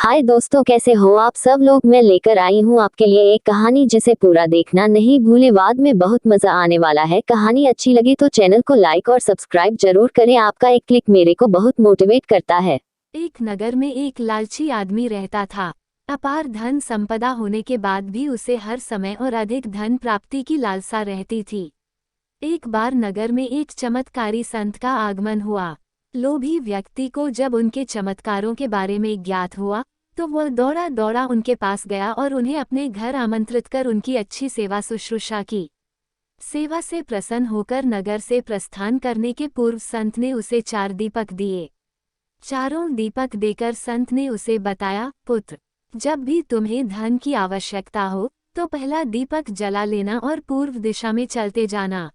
हाय दोस्तों, कैसे हो आप सब लोग। मैं लेकर आई हूँ आपके लिए एक कहानी जिसे पूरा देखना नहीं भूले, बाद में बहुत मजा आने वाला है। कहानी अच्छी लगी तो चैनल को लाइक और सब्सक्राइब जरूर करें, आपका एक क्लिक मेरे को बहुत मोटिवेट करता है। एक नगर में एक लालची आदमी रहता था। अपार धन संपदा होने के बाद भी उसे हर समय और अधिक धन प्राप्ति की लालसा रहती थी। एक बार नगर में एक चमत्कारी संत का आगमन हुआ। लोभी व्यक्ति को जब उनके चमत्कारों के बारे में ज्ञात हुआ तो वह दौड़ा दौड़ा उनके पास गया और उन्हें अपने घर आमंत्रित कर उनकी अच्छी सेवा शुश्रूषा की। सेवा से प्रसन्न होकर नगर से प्रस्थान करने के पूर्व संत ने उसे 4 दीपक दिए। चारों दीपक देकर संत ने उसे बताया, पुत्र, जब भी तुम्हें धन की आवश्यकता हो तो पहला दीपक जला लेना और पूर्व दिशा में चलते जाना।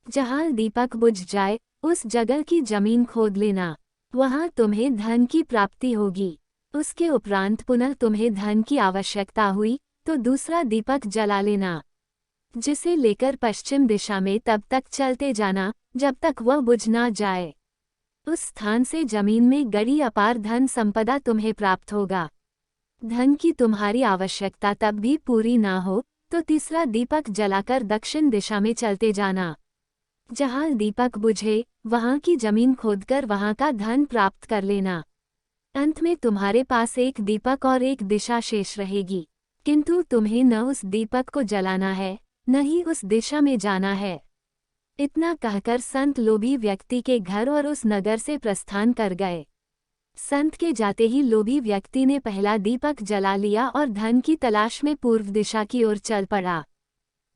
जहाँ दीपक बुझ जाए उस जगह की जमीन खोद लेना, वहाँ तुम्हें धन की प्राप्ति होगी। उसके उपरांत पुनः तुम्हें धन की आवश्यकता हुई तो दूसरा दीपक जला लेना, जिसे लेकर पश्चिम दिशा में तब तक चलते जाना जब तक वह बुझ ना जाए। उस स्थान से जमीन में गड़ी अपार धन संपदा तुम्हें प्राप्त होगा। धन की तुम्हारी आवश्यकता तब भी पूरी ना हो तो तीसरा दीपक जलाकर दक्षिण दिशा में चलते जाना। जहाँ दीपक बुझे वहाँ की जमीन खोदकर वहाँ का धन प्राप्त कर लेना। अंत में तुम्हारे पास एक दीपक और एक दिशा शेष रहेगी, किंतु तुम्हें न उस दीपक को जलाना है न ही उस दिशा में जाना है। इतना कहकर संत लोभी व्यक्ति के घर और उस नगर से प्रस्थान कर गए। संत के जाते ही लोभी व्यक्ति ने पहला दीपक जला लिया और धन की तलाश में पूर्व दिशा की ओर चल पड़ा।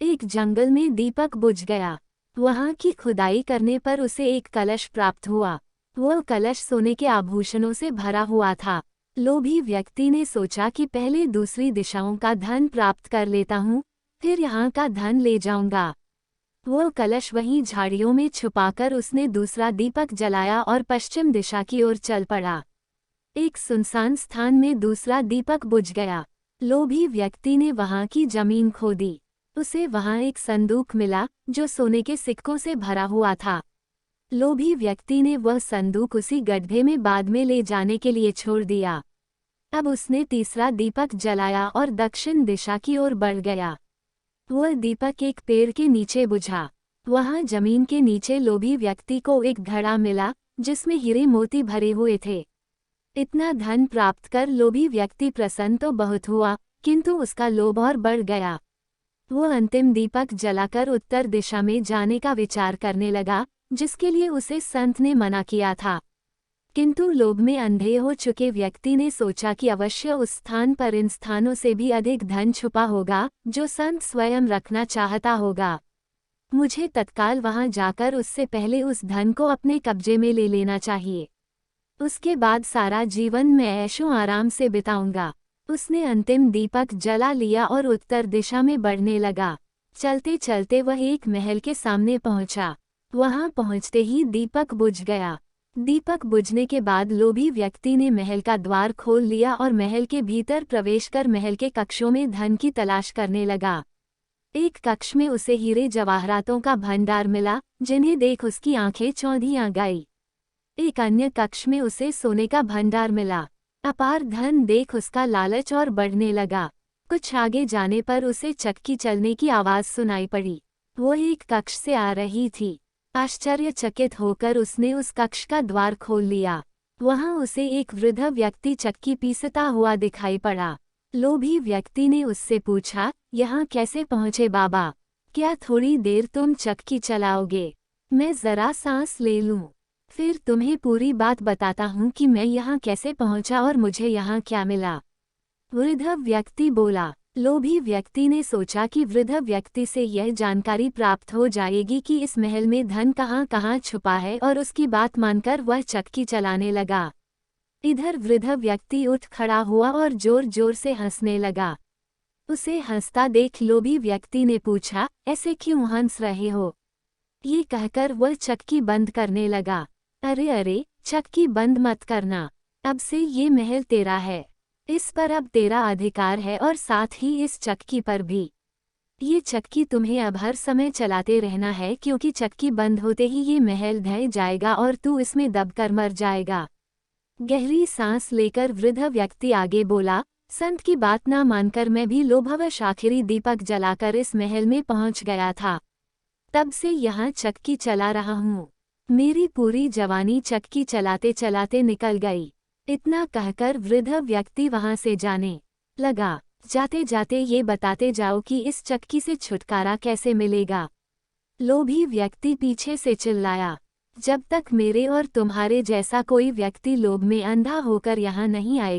एक जंगल में दीपक बुझ गया। वहां की खुदाई करने पर उसे एक कलश प्राप्त हुआ। वह कलश सोने के आभूषणों से भरा हुआ था। लोभी व्यक्ति ने सोचा कि पहले दूसरी दिशाओं का धन प्राप्त कर लेता हूँ, फिर यहाँ का धन ले जाऊंगा। वह कलश वहीं झाड़ियों में छुपाकर उसने दूसरा दीपक जलाया और पश्चिम दिशा की ओर चल पड़ा। एक सुनसान स्थान में दूसरा दीपक बुझ गया। लोभी व्यक्ति ने वहां की जमीन खोदी। उसे वहां एक संदूक मिला जो सोने के सिक्कों से भरा हुआ था। लोभी व्यक्ति ने वह संदूक उसी गड्ढे में बाद में ले जाने के लिए छोड़ दिया। अब उसने तीसरा दीपक जलाया और दक्षिण दिशा की ओर बढ़ गया। वह दीपक एक पेड़ के नीचे बुझा। वहां जमीन के नीचे लोभी व्यक्ति को एक घड़ा मिला जिसमें हीरे मोती भरे हुए थे। इतना धन प्राप्त कर लोभी व्यक्ति प्रसन्न तो बहुत हुआ, किंतु उसका लोभ और बढ़ गया। वह अंतिम दीपक जलाकर उत्तर दिशा में जाने का विचार करने लगा, जिसके लिए उसे संत ने मना किया था। किंतु लोभ में अंधे हो चुके व्यक्ति ने सोचा कि अवश्य उस स्थान पर इन स्थानों से भी अधिक धन छुपा होगा जो संत स्वयं रखना चाहता होगा। मुझे तत्काल वहां जाकर उससे पहले उस धन को अपने कब्जे में ले लेना चाहिए। उसके बाद सारा जीवन मैं ऐशो आराम से बिताऊंगा। उसने अंतिम दीपक जला लिया और उत्तर दिशा में बढ़ने लगा। चलते चलते वह एक महल के सामने पहुंचा। वहां पहुंचते ही दीपक बुझ गया। दीपक बुझने के बाद लोभी व्यक्ति ने महल का द्वार खोल लिया और महल के भीतर प्रवेश कर महल के कक्षों में धन की तलाश करने लगा। एक कक्ष में उसे हीरे जवाहरातों का भंडार मिला, जिन्हें देख उसकी आंखें चौंधी आ गई। एक अन्य कक्ष में उसे सोने का भंडार मिला। अपार धन देख उसका लालच और बढ़ने लगा। कुछ आगे जाने पर उसे चक्की चलने की आवाज सुनाई पड़ी। वो एक कक्ष से आ रही थी। आश्चर्यचकित होकर उसने उस कक्ष का द्वार खोल लिया। वहां उसे एक वृद्ध व्यक्ति चक्की पीसता हुआ दिखाई पड़ा। लोभी व्यक्ति ने उससे पूछा, यहाँ कैसे पहुँचे बाबा? क्या थोड़ी देर तुम चक्की चलाओगे? मैं जरा सांस ले लूं, फिर तुम्हें पूरी बात बताता हूँ कि मैं यहाँ कैसे पहुँचा और मुझे यहाँ क्या मिला। वृद्ध व्यक्ति बोला। लोभी व्यक्ति ने सोचा कि वृद्ध व्यक्ति से यह जानकारी प्राप्त हो जाएगी कि इस महल में धन कहाँ कहाँ छुपा है, और उसकी बात मानकर वह चक्की चलाने लगा। इधर वृद्ध व्यक्ति उठ खड़ा हुआ और जोर जोर से हंसने लगा। उसे हंसता देख लोभी व्यक्ति ने पूछा, ऐसे क्यों हंस रहे हो? ये कहकर वह चक्की बंद करने लगा। अरे अरे, चक्की बंद मत करना, अब से ये महल तेरा है। इस पर अब तेरा अधिकार है और साथ ही इस चक्की पर भी। ये चक्की तुम्हें अब हर समय चलाते रहना है, क्योंकि चक्की बंद होते ही ये महल ढह जाएगा और तू इसमें दबकर मर जाएगा। गहरी सांस लेकर वृद्ध व्यक्ति आगे बोला, संत की बात ना मानकर मैं भी लोभवश आखिरी दीपक जलाकर इस महल में पहुंच गया था। तब से यहाँ चक्की चला रहा हूँ। मेरी पूरी जवानी चक्की चलाते चलाते निकल गई। इतना कहकर वृद्ध व्यक्ति वहां से जाने लगा। जाते जाते ये बताते जाओ कि इस चक्की से छुटकारा कैसे मिलेगा। लोभी व्यक्ति पीछे से चिल्लाया, जब तक मेरे और तुम्हारे जैसा कोई व्यक्ति लोभ में अंधा होकर यहाँ नहीं आएगा